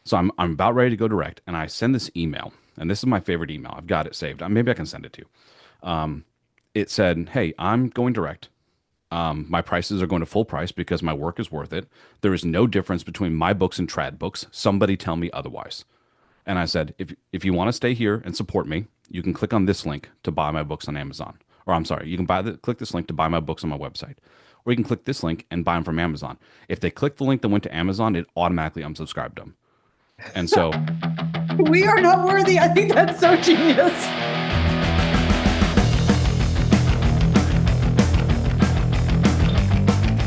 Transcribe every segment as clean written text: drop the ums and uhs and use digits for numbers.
So I'm about ready to go direct, and I send this email, and this is my favorite email. I've got it saved. Maybe I can send it to you. It said, "Hey, I'm going direct. My prices are going to full price because my work is worth it. There is no difference between my books and trad books. Somebody tell me otherwise." And I said, if you want to stay here and support me, you can click on this link to buy my books on Amazon. Or I'm sorry, you can click this link to buy my books on my website. Or you can click this link and buy them from Amazon. If they click the link that went to Amazon, it automatically unsubscribed them. And so, We are not worthy. I think that's so genius.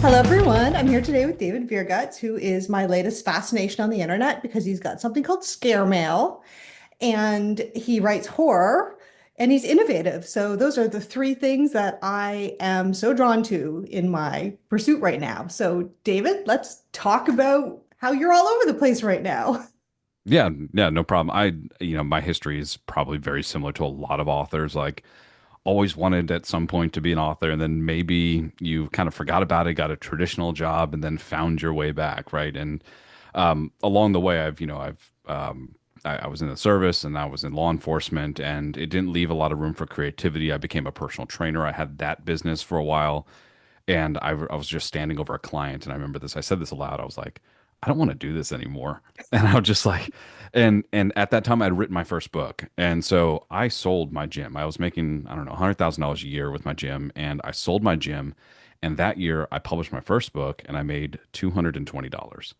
Hello, everyone. I'm here today with David Viergutz, who is my latest fascination on the internet because he's got something called Scare Mail and he writes horror and he's innovative. So, those are the three things that I am so drawn to in my pursuit right now. So, David, let's talk about how you're all over the place right now. yeah, yeah, no problem. My history is probably very similar to a lot of authors. Like, always wanted at some point to be an author, and then maybe you kind of forgot about it, got a traditional job, and then found your way back, right? And along the way, I was in the service and I was in law enforcement, and it didn't leave a lot of room for creativity. I became a personal trainer. I had that business for a while, and I was just standing over a client, and I remember this. I said this aloud. I was like, I don't want to do this anymore. And I was just like, and at that time I'd written my first book, and so I sold my gym. I was making, I don't know, $100,000 a year with my gym, and I sold my gym. And that year I published my first book, and I made $220.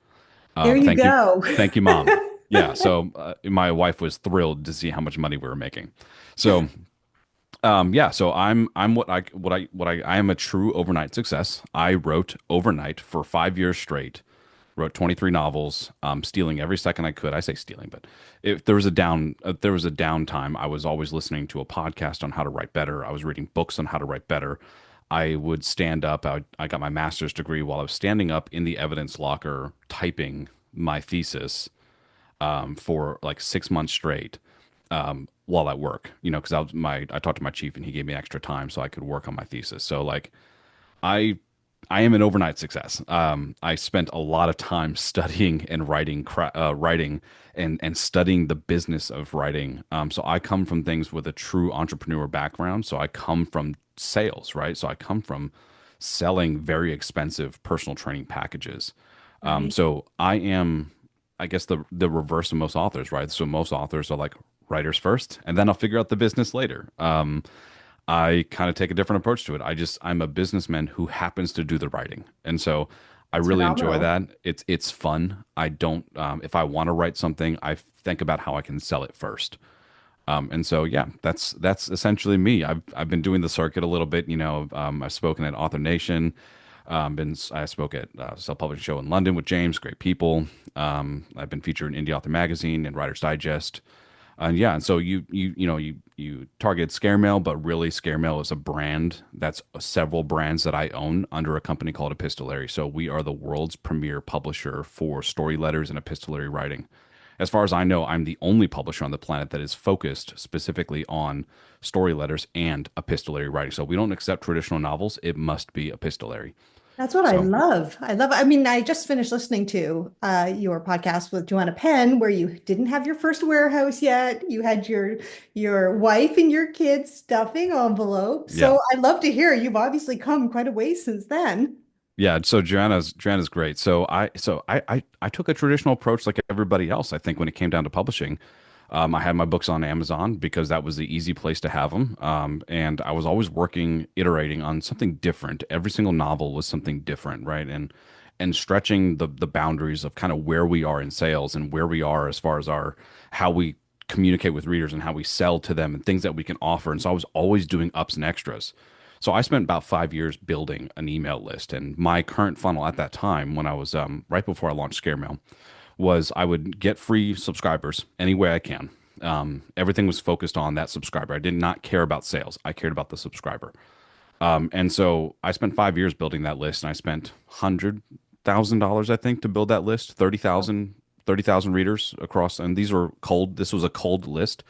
There you Thank you, go. thank you, Mom. Yeah, so my wife was thrilled to see how much money we were making. So yeah, so I'm I am a true overnight success. I wrote overnight for 5 years straight. Wrote 23 novels, stealing every second I could. I say stealing, but if there was a downtime, I was always listening to a podcast on how to write better. I was reading books on how to write better. I would stand up. I got my master's degree while I was standing up in the evidence locker typing my thesis for like 6 months straight while at work. Because I talked to my chief and he gave me extra time so I could work on my thesis. So like I I am an overnight success. I spent a lot of time studying and writing and studying the business of writing. So I come from things with a true entrepreneur background. So I come from sales, right? So I come from selling very expensive personal training packages. Right. So I am, I guess, the reverse of most authors, right? So most authors are like writers first, and then I'll figure out the business later. I kind of take a different approach to it. I'm a businessman who happens to do the writing, and so I It's really enjoy phenomenal. that. It's fun. I don't if I want to write something, I think about how I can sell it first. And so yeah, that's essentially me. I've been doing the circuit a little bit. I've spoken at Author Nation. I spoke at Self Publishing Show in London with James. Great people. I've been featured in Indie Author Magazine and Writer's Digest. And yeah, and so you target Scaremail, but really Scaremail is a brand that's several brands that I own under a company called Epistolary. So we are the world's premier publisher for story letters and epistolary writing. As far as I know, I'm the only publisher on the planet that is focused specifically on story letters and epistolary writing. So we don't accept traditional novels; it must be epistolary. That's what I So love. I love, I mean, I just finished listening to your podcast with Joanna Penn, where you didn't have your first warehouse yet. You had your wife and your kids stuffing envelopes. yeah, So I love to hear you've obviously come quite a way since then. yeah. So Joanna's great. So I took a traditional approach like everybody else. I think when it came down to publishing, I had my books on Amazon because that was the easy place to have them. And I was always working, iterating on something different. Every single novel was something different, right? And stretching the boundaries of kind of where we are in sales and where we are as far as our how we communicate with readers and how we sell to them and things that we can offer. And so I was always doing ups and extras. So I spent about 5 years building an email list. And my current funnel at that time, when I was right before I launched ScareMail, was I would get free subscribers any way I can. Everything was focused on that subscriber. I did not care about sales. I cared about the subscriber. And so I spent 5 years building that list, and I spent $100,000, I think, to build that list. 30,000 readers across, and these were cold. This was a cold list,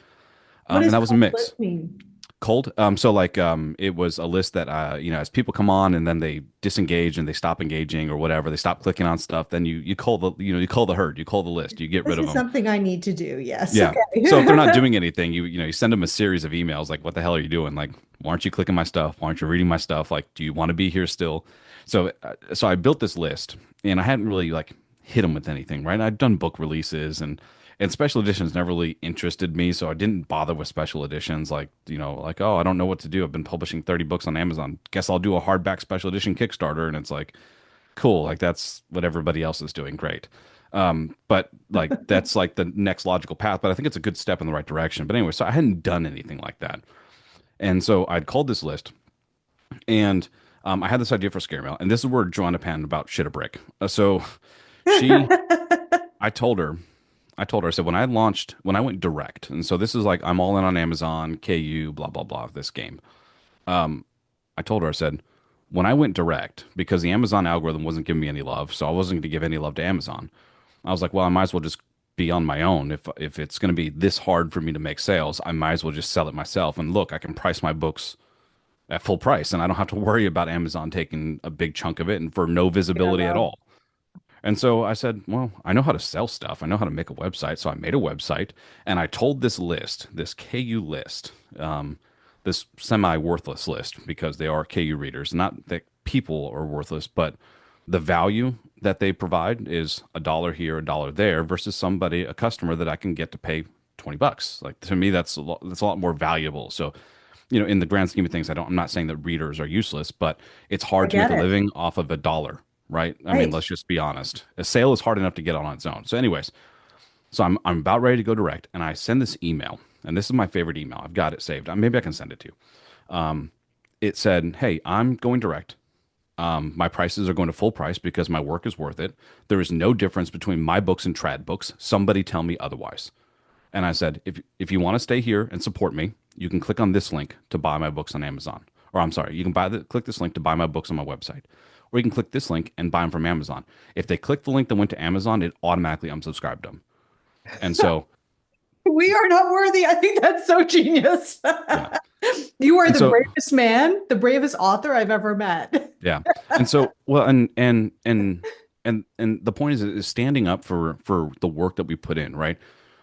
What and does that was a cold mix. list mean? Cold. So like it was a list that as people come on and then they disengage and they stop engaging or whatever, they stop clicking on stuff, then you call the you call the herd, you call the list, you get This rid of is them. something I need to do. Yes. Yeah. So if they're not Okay. doing anything, you send them a series of emails like, what the hell are you doing? Like, why aren't you clicking my stuff? Why aren't you reading my stuff? Like, do you want to be here still? So I built this list and I hadn't really like hit them with anything, right? I'd done book releases and special editions never really interested me, so I didn't bother with special editions like, like, oh, I don't know what to do. I've been publishing 30 books on Amazon. Guess I'll do a hardback special edition Kickstarter and it's like, cool, like that's what everybody else is doing. Great. But like that's like the next logical path, but I think it's a good step in the right direction. But anyway, so I hadn't done anything like that. And so I'd called this list and I had this idea for Scare Mail, and this is where Joanna Pan about shit a brick. So she, I told her, I said, when I went direct, and so this is like, I'm all in on Amazon, KU, blah, blah, blah, this game. I told her, I said, when I went direct, because the Amazon algorithm wasn't giving me any love, so I wasn't going to give any love to Amazon. I was like, well, I might as well just be on my own. If it's going to be this hard for me to make sales, I might as well just sell it myself. And look, I can price my books at full price, and I don't have to worry about Amazon taking a big chunk of it and for no visibility at Yeah. all. And so I said, well, I know how to sell stuff. I know how to make a website. So I made a website and I told this list, this KU list, this semi worthless list, because they are KU readers, not that people are worthless, but the value that they provide is a dollar here, a dollar there versus somebody, a customer that I can get to pay 20 bucks. Like to me, that's a lot more valuable. So, in the grand scheme of things, I'm not saying that readers are useless, but it's I hard to make get a it. living off of a dollar, right? I mean, Right. let's just be honest. A sale is hard enough to get on its own. So, anyways, so I'm about ready to go direct, and I send this email, and this is my favorite email. I've got it saved. Maybe I can send it to you. It said, "Hey, I'm going direct. My prices are going to full price because my work is worth it. There is no difference between my books and trad books. Somebody tell me otherwise." And I said, if you want to stay here and support me, you can click on this link to buy my books on Amazon. Or I'm sorry, you can click this link to buy my books on my website. Or you can click this link and buy them from Amazon. If they click the link that went to Amazon, it automatically unsubscribed them. And so, We are not worthy. I think that's so genius. yeah. You are And the so, bravest man, the bravest author I've ever met. yeah. And so, well, and the point is standing up for the work that we put in, right?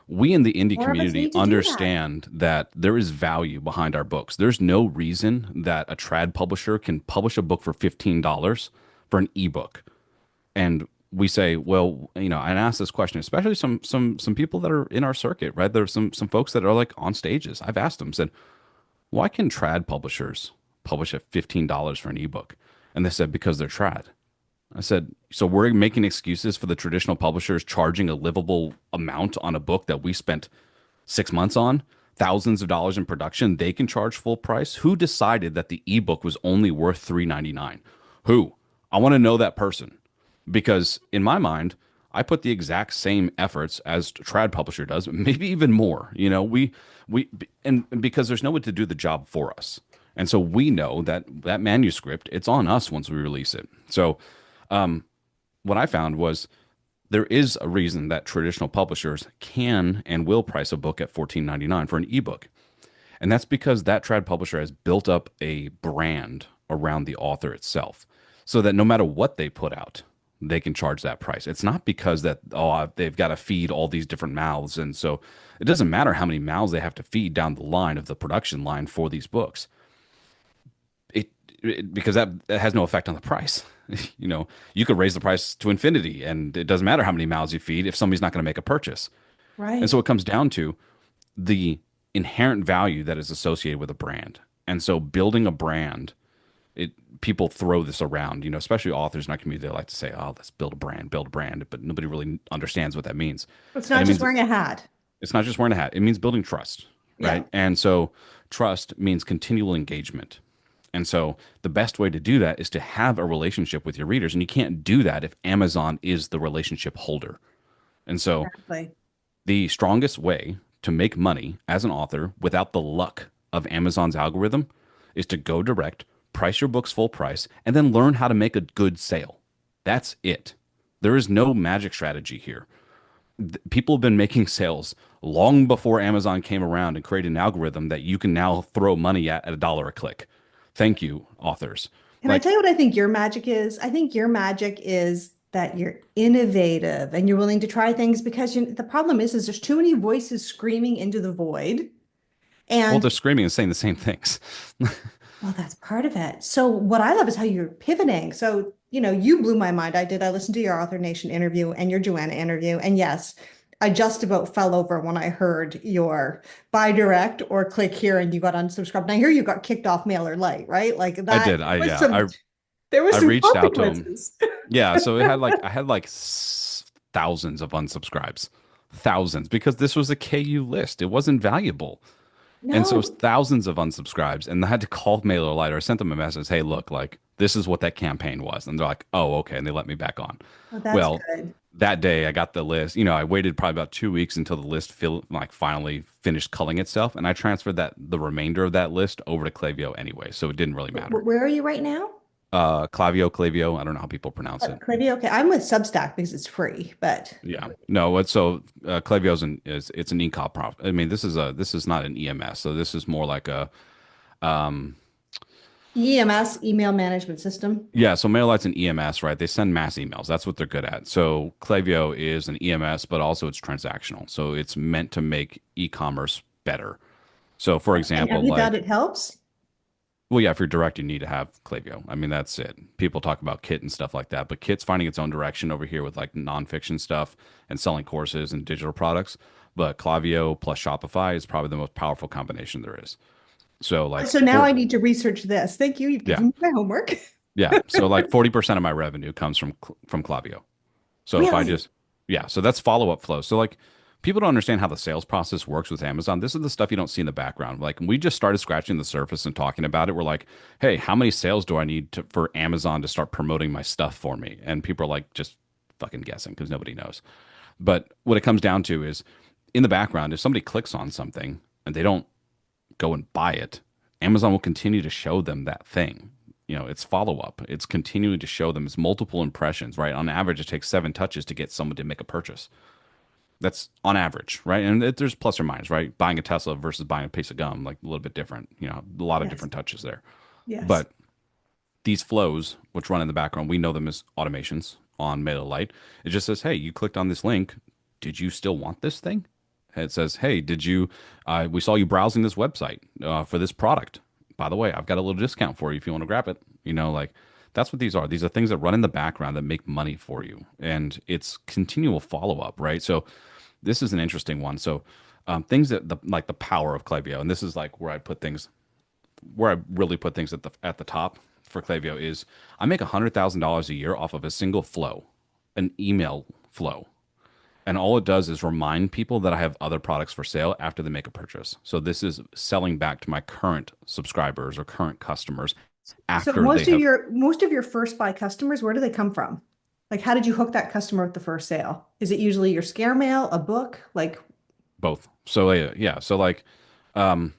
We in the indie More of us community need to do that. understand that there is value behind our books. There's no reason that a trad publisher can publish a book for $15 for an ebook. And we say, well, and ask this question, especially some people that are in our circuit, right? There's some folks that are like on stages. I've asked them, said, why can trad publishers publish at $15 for an ebook? And they said, because they're trad. I said, so we're making excuses for the traditional publishers charging a livable amount on a book that we spent 6 months on, thousands of dollars in production. They can charge full price. Who decided that the ebook was only worth $3.99? Who? I want to know that person because in my mind, I put the exact same efforts as a trad publisher does, maybe even more. We and because there's no one to do the job for us, and so we know that that manuscript it's on us once we release it. So what I found was there is a reason that traditional publishers can and will price a book at $14.99 for an ebook. And that's because that trad publisher has built up a brand around the author itself so that no matter what they put out, they can charge that price. It's not because that, oh, they've got to feed all these different mouths. And so it doesn't matter how many mouths they have to feed down the line of the production line for these books. Because that has no effect on the price. You could raise the price to infinity and it doesn't matter how many mouths you feed if somebody's not going to make a purchase. And Right. so it comes down to the inherent value that is associated with a brand. And so building a brand, it people throw this around, especially authors in our community. They like to say, "Oh, let's build a brand," but nobody really understands what that means. It's And not it just means wearing a hat. it's not just wearing a hat. It means building trust, Yeah. right? And so trust means continual engagement. And so the best way to do that is to have a relationship with your readers. And you can't do that if Amazon is the relationship holder. And so Exactly. the strongest way to make money as an author without the luck of Amazon's algorithm is to go direct, price your books full price, and then learn how to make a good sale. That's it. There is no magic strategy here. People have been making sales long before Amazon came around and created an algorithm that you can now throw money at a dollar a click. Thank you, authors. Can I Like, tell you what I think your magic is? I think your magic is that you're innovative and you're willing to try things because the problem is there's too many voices screaming into the void. well, And they're screaming and saying the same things. well, that's part of it. So what I love is how you're pivoting. So, you blew my mind. I did. I listened to your Author Nation interview and your Joanna interview. And yes, I just about fell over when I heard your buy direct or click here and you got unsubscribed. And I hear you got kicked off MailerLite, right? Like I that did. was some, I there was I some reached out to them. consequences. Yeah, so it had like I had like thousands of unsubscribes, thousands, because this was a KU list. It wasn't valuable. And so it was No, thousands of unsubscribes, and I had to call MailerLite or sent them a message, hey, look, like this is what that campaign was. And they're like, oh, okay. And they let me back on. well, that's Well, good. that day I got the list. You know, I waited probably about 2 weeks until the list finally finished culling itself. And I transferred the remainder of that list over to Klaviyo anyway. So it didn't really matter. Where are you right now? Klaviyo, I don't know how people pronounce it. Maybe okay. I'm with Substack because it's free, but Yeah. No, what so Klaviyo's it's an e-com prop. I mean, this is not an EMS. So this is more like a EMS, email management system. yeah, so MailerLite's an EMS, right? They send mass emails. That's what they're good at. So Klaviyo is an EMS, but also it's transactional. So it's meant to make e-commerce better. So for And have example, you found like, it helps? well, yeah, if you're direct, you need to have Klaviyo. I mean, that's it. People talk about Kit and stuff like that, but Kit's finding its own direction over here with like nonfiction stuff and selling courses and digital products. But Klaviyo plus Shopify is probably the most powerful combination there is. So like So now I need to research this. Thank you. You've yeah, given me my homework. yeah. So like 40% of my revenue comes from Klaviyo. So if I Really? just, yeah, so that's follow up flow. So like people don't understand how the sales process works with Amazon. This is the stuff you don't see in the background. Like we just started scratching the surface and talking about it. We're like, hey, how many sales do I need for Amazon to start promoting my stuff for me? And people are like just fucking guessing because nobody knows. But what it comes down to is in the background, if somebody clicks on something and they don't go and buy it, Amazon will continue to show them that thing. You know, it's follow up. It's continuing to show them it's multiple impressions, right? On average, it takes 7 touches to get someone to make a purchase. That's on average, right? And there's plus or minus, right? Buying a Tesla versus buying a piece of gum, like a little bit different. You know, a lot of Yes. different touches there. Yes. But these flows, which run in the background, we know them as automations on MailerLite. It just says, hey, you clicked on this link. Did you still want this thing? It says, hey, we saw you browsing this website for this product. By the way, I've got a little discount for you if you want to grab it. You know, like that's what these are. These are things that run in the background that make money for you. And it's continual follow up, right? So this is an interesting one. So things like the power of Klaviyo, and this is like where I really put things at the top for Klaviyo is I make $100,000 a year off of a single flow, an email flow. And all it does is remind people that I have other products for sale after they make a purchase. So this is selling back to my current subscribers or current customers So after they have most of your first buy customers, where do they come from? Like, how did you hook that customer with the first sale? Is it usually your scare mail, a book? Like, both. So yeah, so like um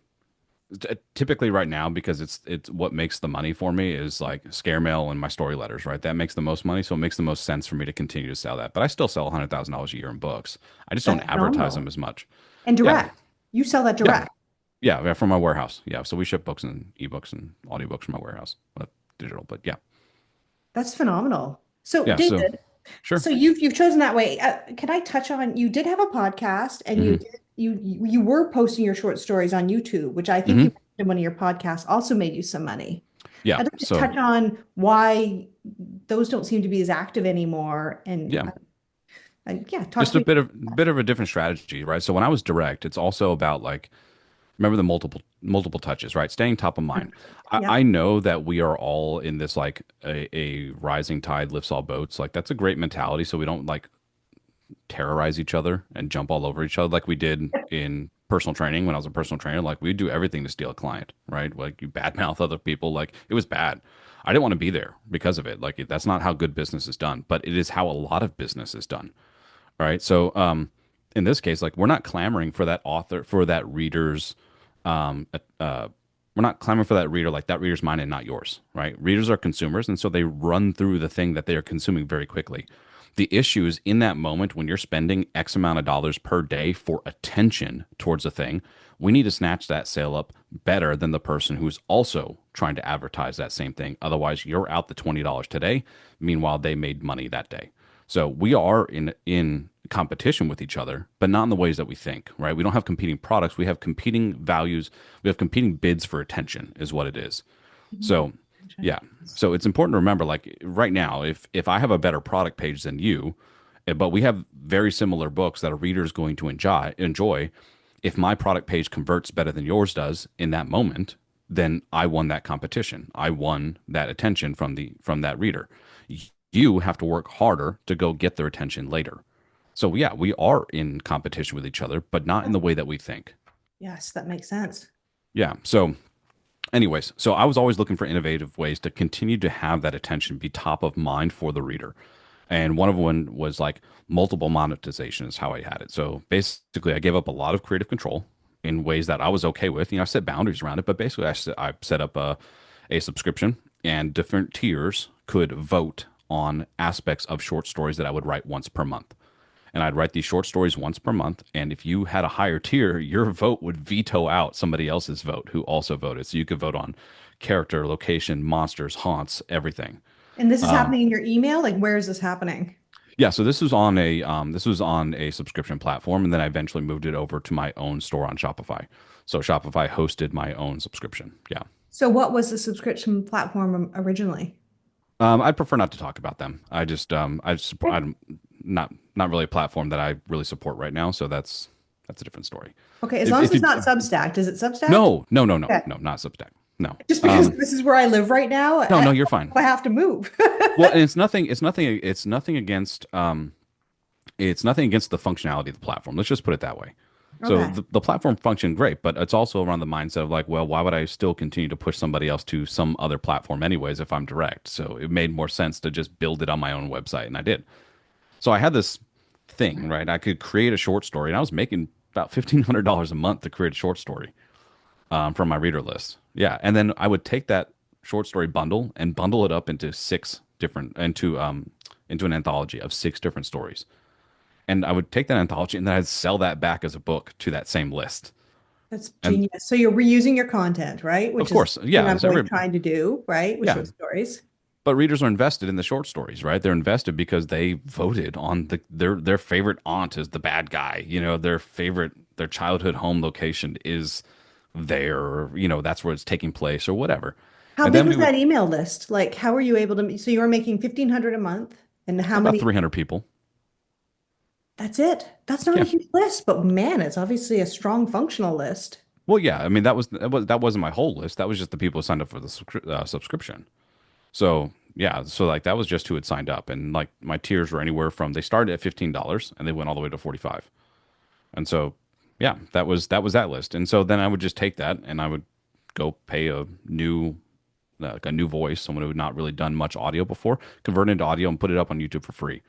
typically right now because it's what makes the money for me is like scare mail and my story letters, right? That makes the most money, so it makes the most sense for me to continue to sell that. But I still sell $100,000 a year in books. I just don't that's advertise them phenomenal. as much. And Yeah, direct. You sell that yeah, direct. yeah, from my warehouse. Yeah, so we ship books and ebooks and audiobooks from my warehouse, but digital. But yeah, That's phenomenal. So, yeah. So David, sure. so you've chosen that way. Can I touch on you did have a podcast and Hmm. you were posting your short stories on YouTube, which I think you Hmm. mentioned in one of your podcasts also made you some money. Yeah. I'd like to So touch on why those don't seem to be as active anymore. And yeah, yeah, talk just to a me. bit of a different strategy, right? So when I was direct, it's also about like remember the multiple touches, right? Staying top of mind. I Yep. know that we are all in this like a rising tide lifts all boats. Like that's a great mentality. So we don't like terrorize each other and jump all over each other like we did in personal training when I was a personal trainer. Like we do everything to steal a client, right? Like you badmouth other people. Like it was bad. I didn't want to be there because of it. Like that's not how good business is done, but it is how a lot of business is done. All right. So, in this case, like we're not clamoring for that author, for that reader's, um, uh, uh, we're not clamoring for that reader, like that reader's mine and not yours, right? Readers are consumers, and so they run through the thing that they are consuming very quickly. The issue is in that moment when you're spending X amount of dollars per day for attention towards a thing, we need to snatch that sale up better than the person who's also trying to advertise that same thing. Otherwise, you're out the $20 today. Meanwhile, they made money that day. So we are in competition with each other, but not in the ways that we think, right? We don't have competing products. We have competing values. We have competing bids for attention, is what it is. So, yeah. So it's important to remember, like right now, if I have a better product page than you, but we have very similar books that a reader is going to enjoy, if my product page converts better than yours does in that moment, then I won that competition. I won that attention from that reader. You have to work harder to go get their attention later. So yeah, we are in competition with each other, but not in the way that we think. Yes, that makes sense. Yeah. So anyways, so I was always looking for innovative ways to continue to have that attention be top of mind for the reader. And one of them was like multiple monetization is how I had it. So basically, I gave up a lot of creative control in ways that I was okay with. I set boundaries around it, but basically, I set up a subscription, and different tiers could vote on aspects of short stories that I would write once per month. And I'd write these short stories once per month. And if you had a higher tier, your vote would veto out somebody else's vote who also voted. So you could vote on character, location, monsters, haunts, everything. And this is happening in your email? Like, where is this happening? Yeah, so this was on a subscription platform, and then I eventually moved it over to my own store on Shopify. So Shopify hosted my own subscription. Yeah. So what was the subscription platform originally? I'd prefer not to talk about them. I support. I'm not really a platform that I really support right now. So that's a different story. Okay, as long as If it's you, not Substack. Is it Substack? no, no, no, no, Okay. no, not Substack. No. Just because this is where I live right now, No, no, you're fine. I have to move. Well, and it's nothing against the functionality of the platform. Let's just put it that way. So Okay. the platform functioned great, but it's also around the mindset of like, well, why would I still continue to push somebody else to some other platform anyways if I'm direct? So it made more sense to just build it on my own website, and I did. So I had this thing, right? I could create a short story, and I was making about $1,500 a month to create a short story from my reader list. Yeah, and then I would take that short story bundle and bundle it up into six different into an anthology of six different stories. And I would take that anthology and then I'd sell that back as a book to that same list. That's And genius. So you're reusing your content, right? of Which is course, what yeah, I'm always trying to do, right? With yeah. short stories. But readers are invested in the short stories, right? They're invested because they voted on their favorite aunt is the bad guy. Their childhood home location is there. That's where it's taking place or whatever. How And big then was we would that email list? Like, how were you able to, so you were making 1,500 a month, and how about many? 300 people. That's it. That's not a Yeah. huge list, but man, it's obviously a strong functional list. Well, yeah. I mean, that wasn't my whole list. That was just the people who signed up for the subscription. So yeah, so like that was just who had signed up, and like my tiers were anywhere from they started at $15 and they went all the way to 45. And so yeah, that was that list. And so then I would just take that and I would go pay a new voice, someone who had not really done much audio before, convert it into audio and put it up on YouTube for free.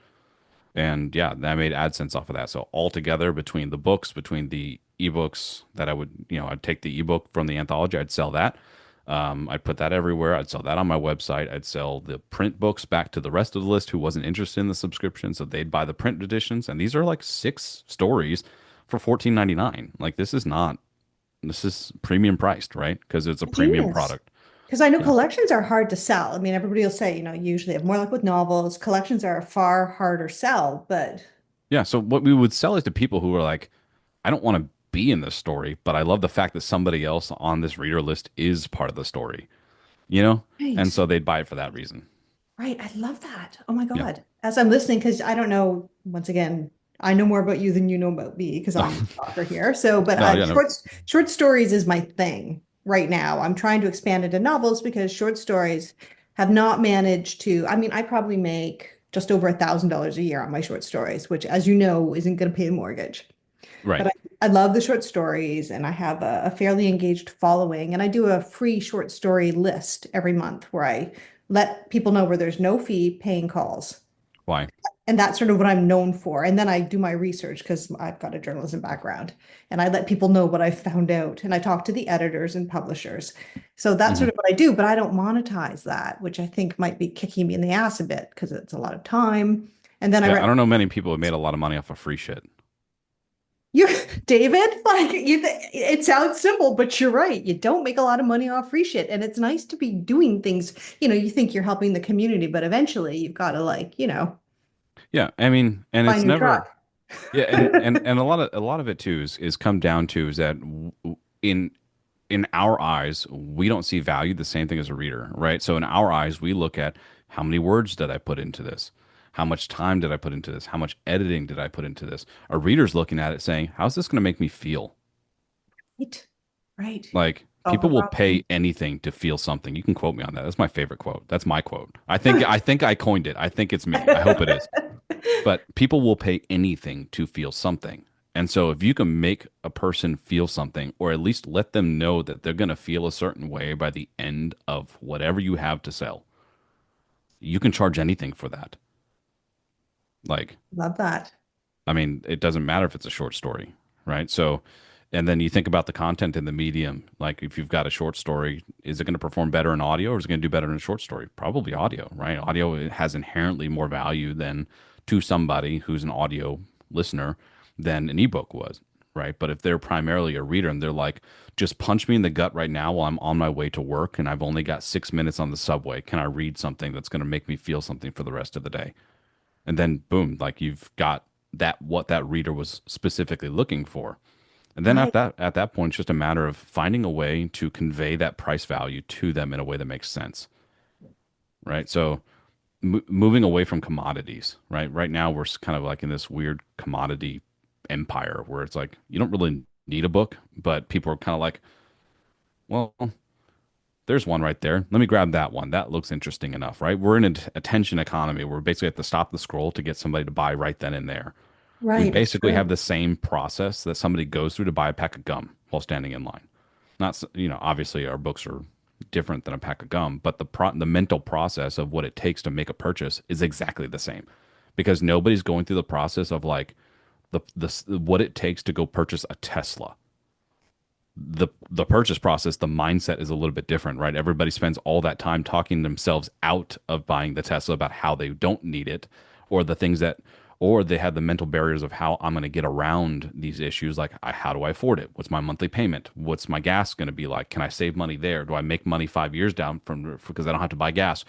And yeah, I made AdSense off of that. So altogether, between the books, between the ebooks that I'd take the ebook from the anthology, I'd sell that. I'd put that everywhere. I'd sell that on my website. I'd sell the print books back to the rest of the list who wasn't interested in the subscription, so they'd buy the print editions. And these are like six stories for $14.99. Like this is premium priced, right? Because it's a premium Genius. product. Because I know Yeah. collections are hard to sell. I mean, everybody will say, usually more like with novels, collections are a far harder sell, but Yeah. So what we would sell is to people who are like, I don't want to be in this story, but I love the fact that somebody else on this reader list is part of the story, you know? And right. so they'd buy it for that reason. Right. I love that. Oh my Yeah. God. As I'm listening, because I don't know, once again, I know more about you than you know about me because I'm the author here. So, but No, yeah, no. short stories is my thing right now. I'm trying to expand into novels because short stories have not managed to. I mean, I probably make just over $1,000 a year on my short stories, which, as you know, isn't going to pay the mortgage. But Right. I love the short stories and I have a fairly engaged following. And I do a free short story list every month where I let people know where there's no fee paying calls. Why? And that's sort of what I'm known for. And then I do my research because I've got a journalism background and I let people know what I've found out. And I talk to the editors and publishers. So that's Hmm. sort of what I do, but I don't monetize that, which I think might be kicking me in the ass a bit because it's a lot of time. And then I Yeah, read I don't know many people who made a lot of money off of free shit. you, David, like it sounds simple, but you're right. You don't make a lot of money off free shit. And it's nice to be doing things, you think you're helping the community, but eventually you've got to Yeah, I mean, and buy a it's new never. truck. Yeah, and a lot of it too is come down to is that in in our eyes we don't see value the same thing as a reader, right? So in our eyes we look at how many words did I put into this? How much time did I put into this? How much editing did I put into this? A reader's looking at it saying, how's this going to make me feel? Right. Right. Like Solve the people will problem. pay anything to feel something. You can quote me on that. That's my favorite quote. That's my quote. I think I coined it. I think it's me. I hope it is. But people will pay anything to feel something. And so if you can make a person feel something, or at least let them know that they're going to feel a certain way by the end of whatever you have to sell, you can charge anything for that. Like, Love that. I mean, it doesn't matter if it's a short story, right? So, and then you think about the content in the medium. Like, if you've got a short story, is it going to perform better in audio or is it going to do better in a short story? Probably audio, right? Audio has inherently more value than to somebody who's an audio listener than an ebook was, right? But if they're primarily a reader and they're like, just punch me in the gut right now while I'm on my way to work and I've only got 6 minutes on the subway, can I read something that's going to make me feel something for the rest of the day? And then boom, like you've got that what that reader was specifically looking for. And then Right. at that point, it's just a matter of finding a way to convey that price value to them in a way that makes sense, right? So moving away from commodities, right? Right now, we're kind of like in this weird commodity empire where it's like you don't really need a book, but people are kind of like, well, there's one right there. Let me grab that one. That looks interesting enough, right? We're in an attention economy where we basically have to stop the scroll to get somebody to buy right then and there. We Right. It's basically have true. the same process that somebody goes through to buy a pack of gum while standing in line. Not, obviously our books are different than a pack of gum, but the mental process of what it takes to make a purchase is exactly the same because nobody's going through the process of like the what it takes to go purchase a Tesla. The purchase process, the mindset is a little bit different, right? Everybody spends all that time talking themselves out of buying the Tesla about how they don't need it, or the things that, or they have the mental barriers of how I'm going to get around these issues. Like, how do I afford it? What's my monthly payment? What's my gas going to be like? Can I save money there? Do I make money 5 years down from because I don't have to buy gas?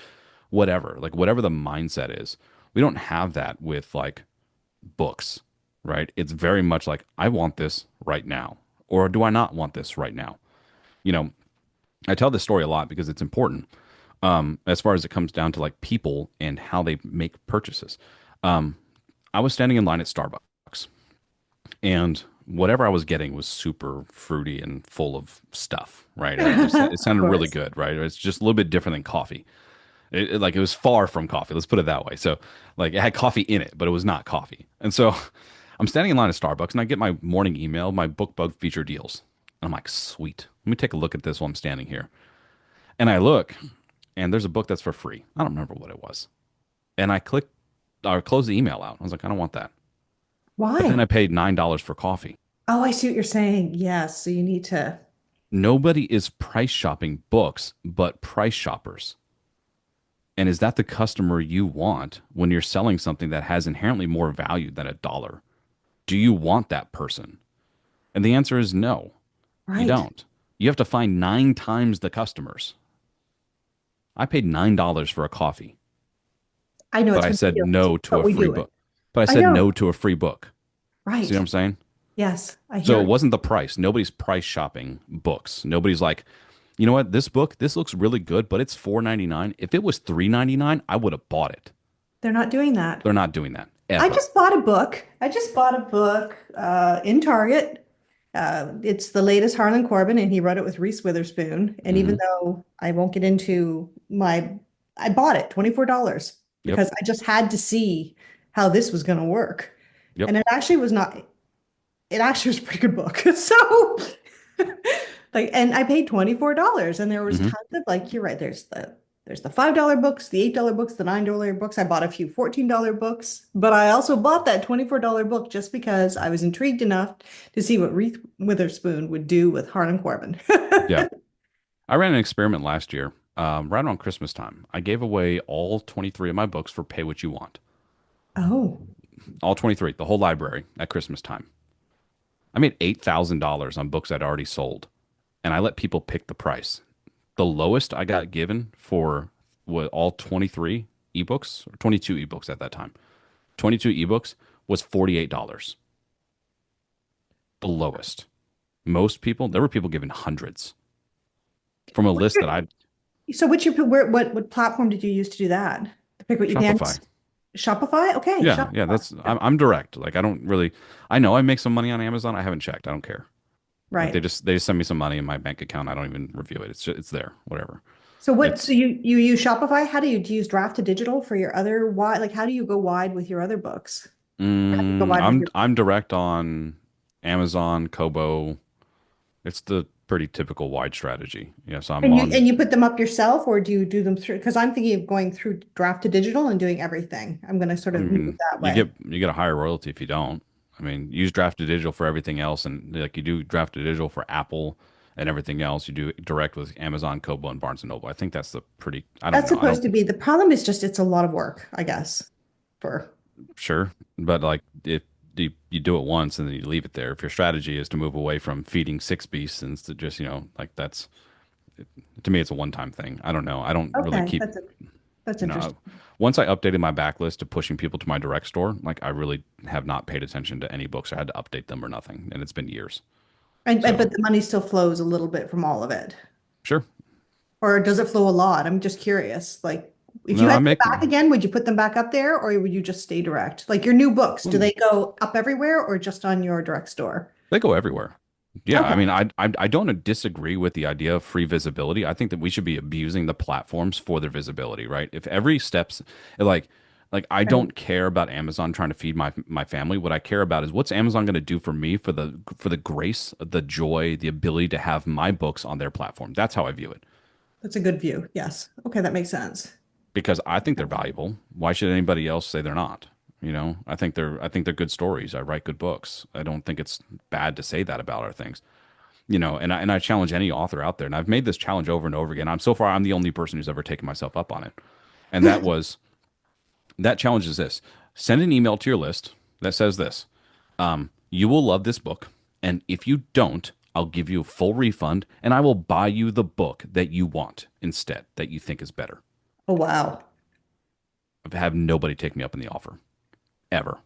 Whatever, like whatever the mindset is, we don't have that with like books, right? It's very much like, I want this right now, or do I not want this right now? You know, I tell this story a lot because it's important as far as it comes down to like people and how they make purchases. Um, I was standing in line at Starbucks and whatever I was getting was super fruity and full of stuff, right? It Of sounded really course. good, right? It's just a little bit different than coffee. Like it was far from coffee. Let's put it that way. So like it had coffee in it, but it was not coffee. And so I'm standing in line at Starbucks and I get my morning email, my book bug feature deals. And I'm like, sweet. Let me take a look at this while I'm standing here. And I look and there's a book that's for free. I don't remember what it was. And I closed the email out. I was like, I don't want that. But then Why? I paid $9 for coffee. Oh, I see what you're saying. Yes. So you need to. Nobody is price shopping books, but price shoppers. And is that the customer you want when you're selling something that has inherently more value than a dollar? Do you want that person? And the answer is no, you Right. don't. You have to find 9 times the customers. I paid $9 for a coffee, I know but it's I said ridiculous, no to but a we free do it. book. But I I said no know. to a free book. See what Right. I'm saying? Yes. I So hear it you. wasn't the price. Nobody's price shopping books. Nobody's like, you know what, this book, this looks really good, but it's $4.99. If it was $3.99, I would have bought it. They're not doing that. They're not doing that I ever. just bought a book. I just bought a book in Target. It's the latest Harlan Coben, and he wrote it with Reese Witherspoon. And even Hmm. though I won't get into I bought it $24 Yep. because I just had to see how this was going to work. Yep. And it actually was not, it actually was a pretty good book. So, and I paid $24 and there was Hmm. tons of you're right, there's the $5 books, the $8 books, the $9 books. I bought a few $14 books, but I also bought that $24 book just because I was intrigued enough to see what Reese Witherspoon would do with Harlan Coben. Yeah. I ran an experiment last year, right around Christmas time. I gave away all 23 of my books for pay what you want. Oh, All 23, the whole library at Christmas time. I made $8,000 on books I'd already sold, and I let people pick the price. The lowest I got given for what all 23 ebooks, or 22 ebooks at that time, 22 ebooks was $48. The lowest. Most people, there were people giving hundreds from a what's list your, that I so what's your, what platform did you use to do that? To pick what you can? Shopify. Shopify? Okay, Yeah, yeah, Shopify. that's Yeah, I'm direct. Like I don't really I know I make some money on Amazon. I haven't checked. I don't care. Like right. they just send me some money in my bank account. I don't even review it. It's there, whatever. So It's you use Shopify? How do you use draft to digital for your other wide, like how do you go wide with your other books? How do you go wide with your I'm direct on Amazon, Kobo. It's the pretty typical wide strategy. Yes, I'm on. and you put them up yourself or do you do them through? Because I'm thinking of going through draft to digital and doing everything. I'm going to sort I of move mean, that way. you get a higher royalty if you don't. I mean, use draft to digital for everything else, and like you do draft to digital for Apple and everything else. You do direct with Amazon, Kobo, and Barnes and Noble. I think that's the pretty. I don't That's know. I supposed don't to be the problem is just it's a lot of work, I guess. For sure, but like if you do it once and then you leave it there. If your strategy is to move away from feeding six beasts and to just like that's to me it's a one time thing. I don't know. I don't really okay, keep that's you know. interesting. Once I updated my backlist to pushing people to my direct store, like I really have not paid attention to any books. I had to update them or nothing, and it's been years. And So but the money still flows a little bit from all of it. sure, Or does it flow a lot? I'm just curious. Like, if you no, had I to go make back again, would you put them back up there or would you just stay direct? Like your new books, do they go up everywhere or just on your direct store? they go everywhere. Yeah, I Okay. mean, I don't disagree with the idea of free visibility. I think that we should be abusing the platforms for their visibility, right? If every steps like I Right. don't care about Amazon trying to feed my family. What I care about is what's Amazon going to do for me for the grace, the joy, the ability to have my books on their platform. That's how I view it That's a good view. Yes. Okay, that makes sense. because I think they're valuable. Why should anybody else say they're not? I think they're good stories. I write good books. I don't think it's bad to say that about our things. And I challenge any author out there, and I've made this challenge over and over again. I'm the only person who's ever taken myself up on it, and that challenge is this: send an email to your list that says this, you will love this book, and if you don't, I'll give you a full refund, and I will buy you the book that you want instead, that you think is better. Oh, wow. I've had nobody take me up on the offer ever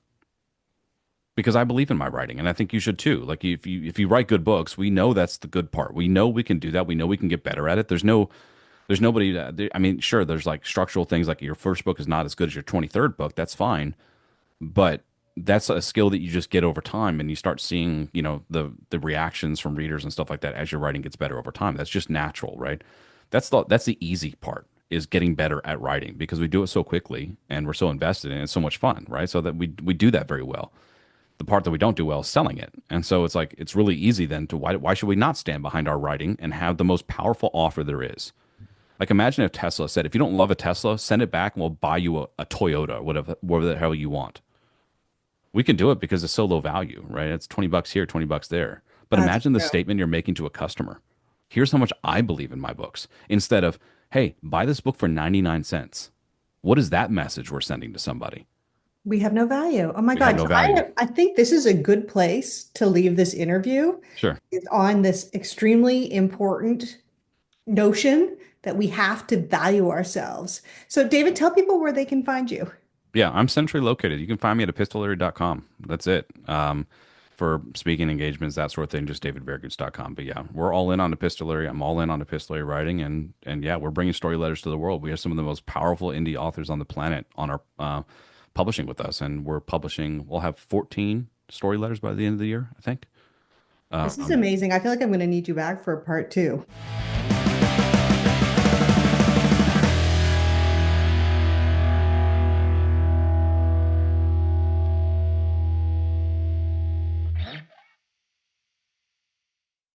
because I believe in my writing, and I think you should too. Like if you write good books, we know that's the good part. We know we can do that. We know we can get better at it. There's nobody. I mean, sure, there's like structural things like your first book is not as good as your 23rd book. That's fine, but that's a skill that you just get over time, and you start seeing, the reactions from readers and stuff like that as your writing gets better over time. That's just natural, right? That's the easy part is getting better at writing because we do it so quickly and we're so invested in it. It's so much fun, right? So that we do that very well. The part that we don't do well is selling it. And so it's like it's really easy then to why should we not stand behind our writing and have the most powerful offer there is? Like imagine if Tesla said, if you don't love a Tesla, send it back and we'll buy you a Toyota, whatever the hell you want. We can do it because it's so low value, right? It's $20 here, $20 there. But That's imagine the true. statement you're making to a customer. Here's how much I believe in my books. Instead of, hey, buy this book for 99 cents. What is that message we're sending to somebody? We have no value. Oh my We have God. no So value. I think this is a good place to leave this interview Sure. is on this extremely important notion that we have to value ourselves. So David, tell people where they can find you. Yeah, I'm centrally located. You can find me at epistolary.com. That's it. For speaking engagements, that sort of thing, just davidviergutz.com. But yeah, we're all in on epistolary. I'm all in on epistolary writing, and yeah, we're bringing story letters to the world. We have some of the most powerful indie authors on the planet on our publishing with us, and we're publishing. We'll have 14 story letters by the end of the year, I think. This is Um, amazing. I feel like I'm going to need you back for a part two.